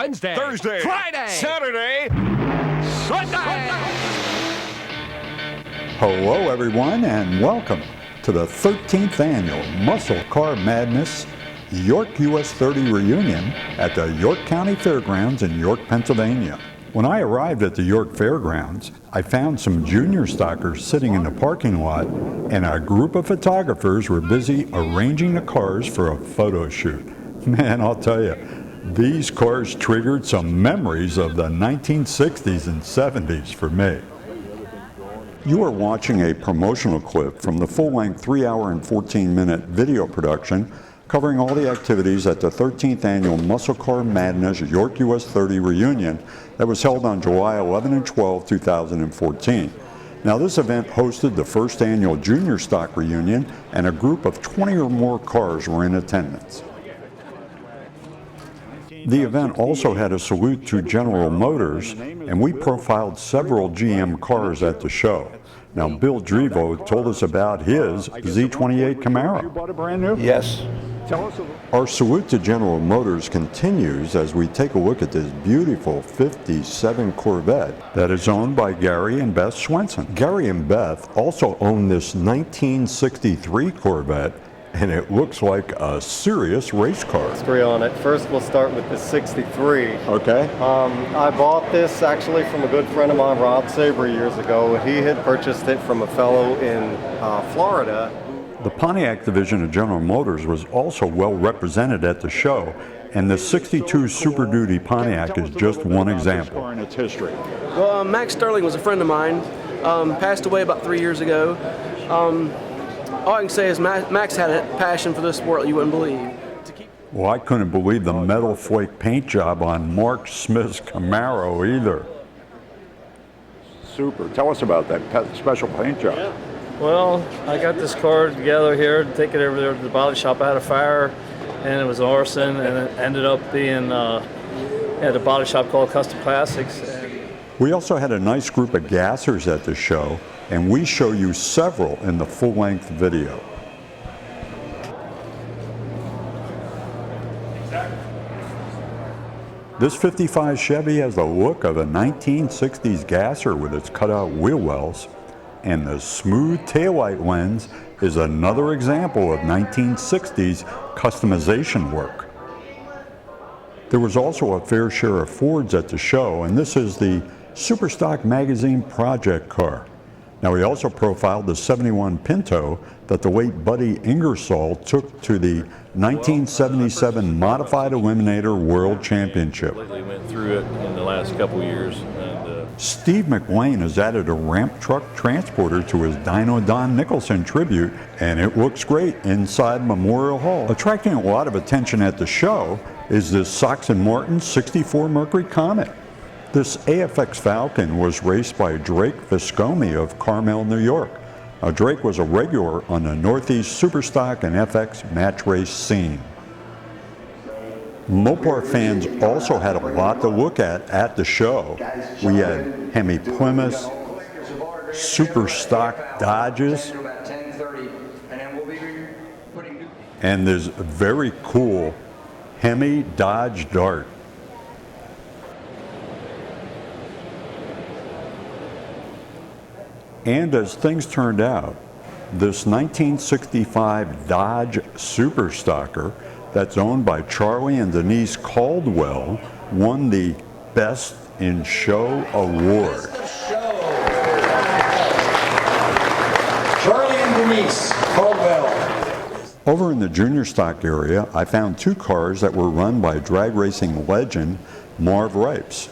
Wednesday, Thursday, Friday, Saturday, Sunday. Hello, everyone, and welcome to the 13th annual Musclecar Madness York US 30 reunion at the York County Fairgrounds in York, Pennsylvania. When I arrived at the York Fairgrounds, I found some junior stockers sitting in the parking lot, and a group of photographers were busy arranging the cars for a photo shoot. Man, I'll tell you, these cars triggered some memories of the 1960s and 70s for me. You are watching a promotional clip from the full-length 3-hour and 14-minute video production covering all the activities at the 13th annual Musclecar Madness York US 30 reunion that was held on July 11 and 12, 2014. Now, this event hosted the first annual junior stock reunion, and a group of 20 or more cars were in attendance. The event also had a salute to General Motors, and we profiled several GM cars at the show. Now, Bill Drevo told us about his Z28 Camaro. You bought a brand new? Yes. Tell us. Our salute to General Motors continues as we take a look at this beautiful 57 Corvette that is owned by Gary and Beth Swenson. Gary and Beth also own this 1963 Corvette, and it looks like a serious race car. History on it. First, we'll start with the 63. Okay. I bought this actually from a good friend of mine, Rob Sabre, years ago. He had purchased it from a fellow in Florida. The Pontiac division of General Motors was also well represented at the show, and the 62 Super Duty Pontiac is just one example. In its history. Well, Max Sterling was a friend of mine, passed away about 3 years ago. All I can say is Max had a passion for this sport you wouldn't believe. Well, I couldn't believe the metal flake paint job on Mark Smith's Camaro either. Super. Tell us about that special paint job. Yeah. Well, I got this car together here, take it over there to the body shop. I had a fire, and it was arson, and it ended up being at a body shop called Custom Classics. We also had a nice group of gassers at the show, and we show you several in the full-length video. This 55 Chevy has the look of a 1960s gasser with its cutout wheel wells, and the smooth taillight lens is another example of 1960s customization work. There was also a fair share of Fords at the show, and this is the Superstock Magazine project car. Now, we also profiled the 71 Pinto that the late Buddy Ingersoll took to the 1977 Modified Eliminator World Championship. We went through it in the last couple years. Steve McLean has added a ramp truck transporter to his Dino Don Nicholson tribute, and it looks great inside Memorial Hall. Attracting a lot of attention at the show is this Sox & Martin 64 Mercury Comet. This AFX Falcon was raced by Drake Viscomi of Carmel, New York. Now, Drake was a regular on the Northeast Superstock and FX match race scene. Mopar fans also had a lot to look at the show. We had Hemi Plymouths, Superstock Dodges, and this very cool Hemi Dodge Dart. And as things turned out, this 1965 Dodge Superstocker that's owned by Charlie and Denise Caldwell won the Best in Show award. Charlie and Denise Caldwell. Over in the junior stock area, I found two cars that were run by drag racing legend Marv Ripes.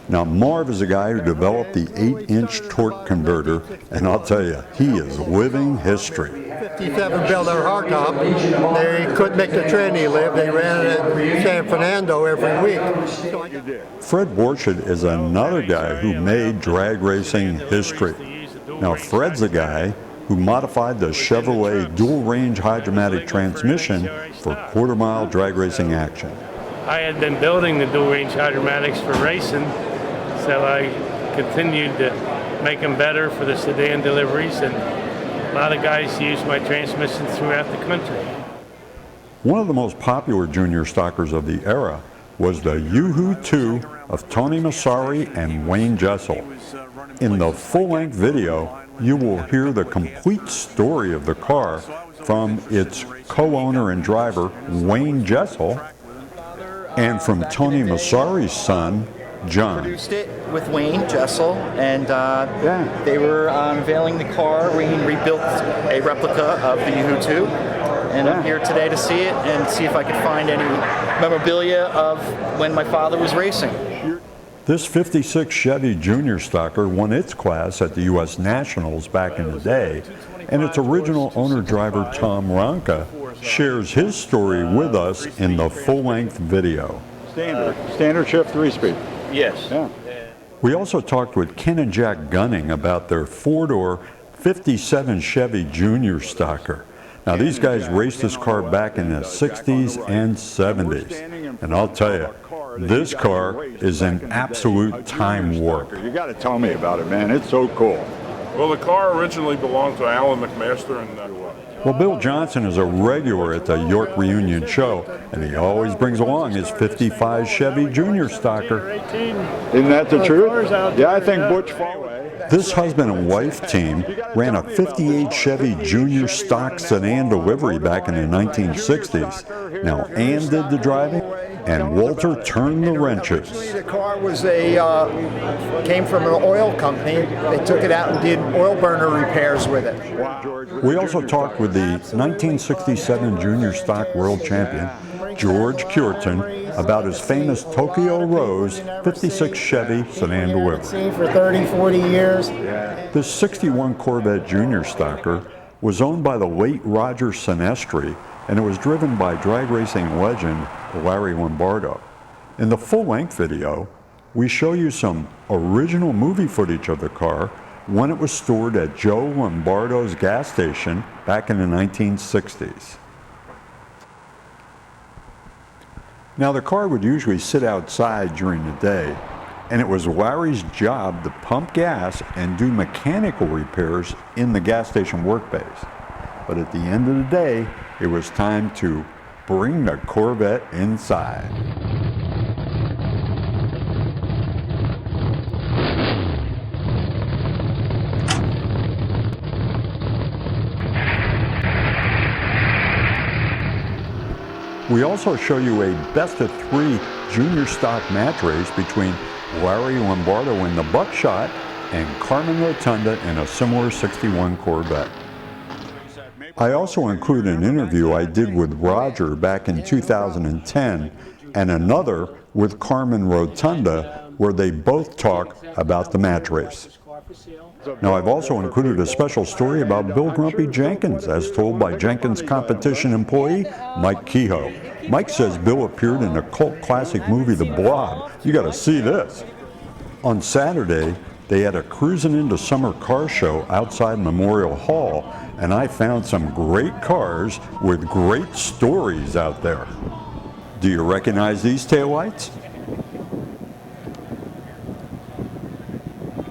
Now, Marv is a guy who developed the 8-inch torque converter, and I'll tell you, he is living history. 57 built their hardtop. They couldn't make the train he lived. They ran it at San Fernando every week. Fred Borchett is another guy who made drag racing history. Now, Fred's the guy who modified the Chevrolet dual-range hydromatic transmission for quarter-mile drag racing action. I had been building the dual-range hydromatics for racing, so I continued to make them better for the sedan deliveries, and a lot of guys use my transmissions throughout the country. One of the most popular junior stockers of the era was the Yoo-Hoo 2 of Tony Massari and Wayne Jessel. In the full-length video, you will hear the complete story of the car from its co-owner and driver, Wayne Jessel, and from Tony Massari's son, John. Produced it with Wayne Jessel, and they were unveiling the car. Wayne rebuilt a replica of the Yoo-Hoo 2, and I'm here today to see it and see if I could find any memorabilia of when my father was racing. This 56 Chevy Junior Stocker won its class at the U.S. Nationals back in the day, and its original owner-driver Tom Ronca shares his story with us in the full-length video. Standard shift 3-speed. Yes. Yeah. We also talked with Ken and Jack Gunning about their four-door 57 Chevy Junior Stocker. Now these guys raced this car back in the 60s and 70s, and I'll tell you, this car is an absolute time warp. You got to tell me about it, man. It's so cool. Well, the car originally belonged to Alan McMaster, and Well, Bill Johnson is a regular at the York Reunion show, and he always brings along his 55 Chevy Junior Stocker. Isn't that the truth? Yeah, I think Butch Foley. This husband and wife team ran a 58 Chevy Junior stock sedan delivery back in the 1960s. Now, Ann did the driving, and Walter turned the wrenches. The car was came from an oil company. They took it out and did oil burner repairs with it. We also talked with the 1967 Junior Stock World Champion, George Cureton, about his famous Tokyo Rose 56 Chevy sedan delivery. For 30, 40 years. This 61 Corvette Junior Stocker was owned by the late Roger Sinestri, and it was driven by drag racing legend Larry Lombardo. In the full-length video, we show you some original movie footage of the car when it was stored at Joe Lombardo's gas station back in the 1960s. Now, the car would usually sit outside during the day, and it was Larry's job to pump gas and do mechanical repairs in the gas station workbays. But at the end of the day, it was time to bring the Corvette inside. We also show you a best-of-3 junior stock match race between Larry Lombardo in the Buckshot and Carmen Rotunda in a similar 61 Corvette. I also include an interview I did with Roger back in 2010 and another with Carmen Rotunda where they both talk about the match race. Now, I've also included a special story about Bill Grumpy Jenkins, as told by Jenkins competition employee Mike Kehoe. Mike says Bill appeared in the cult classic movie The Blob. You got to see this. On Saturday, they had a Cruisin' Into Summer car show outside Memorial Hall, and I found some great cars with great stories out there. Do you recognize these taillights?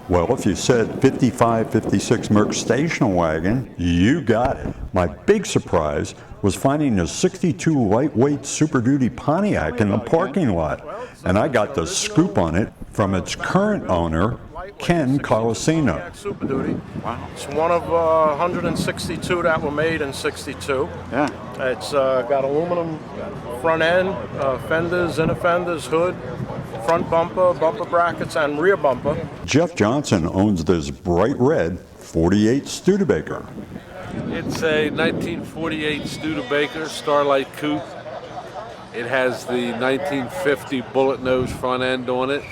Well, if you said 55, 56 Merc station wagon, you got it. My big surprise was finding a 62 lightweight Super Duty Pontiac in the parking lot, and I got the scoop on it from its current owner, Ken Colosino. Super Duty. Wow. It's one of 162 that were made in '62. Yeah. It's got aluminum front end, fenders, inner fenders, hood, front bumper, bumper brackets, and rear bumper. Jeff Johnson owns this bright red 48 Studebaker. It's a 1948 Studebaker Starlight Coupe. It has the 1950 bullet nose front end on it.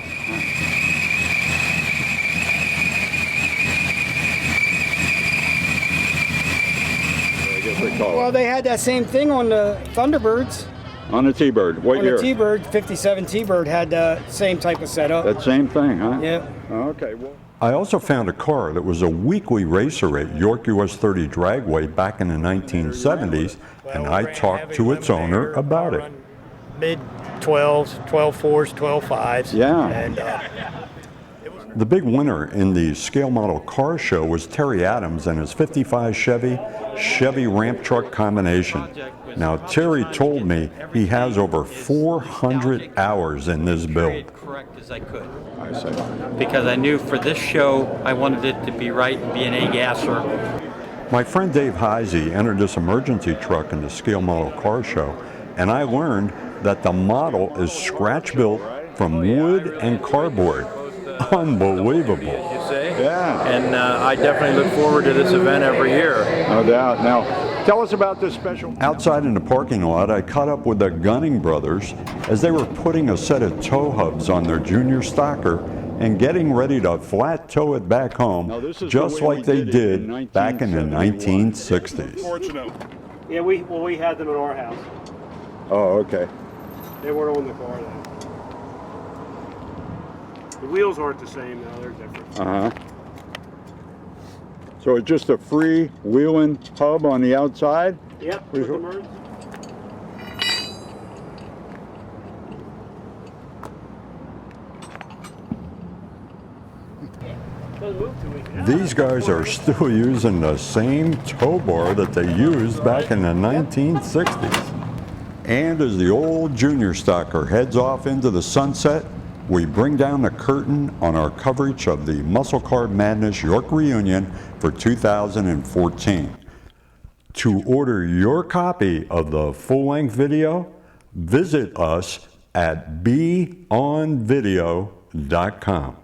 Well, they had that same thing on the Thunderbirds. On the T-Bird, what year? On the T-Bird, 57 T-Bird had the same type of setup. That same thing, huh? Yeah. Okay, well. I also found a car that was a weekly racer at York US 30 Dragway back in the 1970s, and I talked to its owner about it. Mid 12s, 12 4s, 12 5s. Yeah. And The big winner in the scale model car show was Terry Adams and his 55 Chevy ramp truck combination. Now, Terry told me he has over 400 hours in this build. Correct as I could. I see. Because I knew for this show, I wanted it to be right and be an A-gasser. My friend Dave Heisey entered this emergency truck in the scale model car show, and I learned that the model is scratch built from wood and cardboard. Unbelievable. Yeah. And I definitely look forward to this event every year. No doubt. Now, tell us about this special. Outside in the parking lot, I caught up with the Gunning brothers as they were putting a set of tow hubs on their junior stocker and getting ready to flat tow it back home, just like they did back in the 1960s. Yeah, we had them at our house. Oh, okay. They weren't on the car though. The wheels aren't the same though, they're different. Uh-huh. So it's just a free wheeling hub on the outside? Yep, with the merge. These guys are still using the same tow bar that they used back in the 1960s. And as the old junior stocker heads off into the sunset, we bring down the curtain on our coverage of the Musclecar Madness York Reunion for 2014. To order your copy of the full-length video, visit us at beonvideo.com.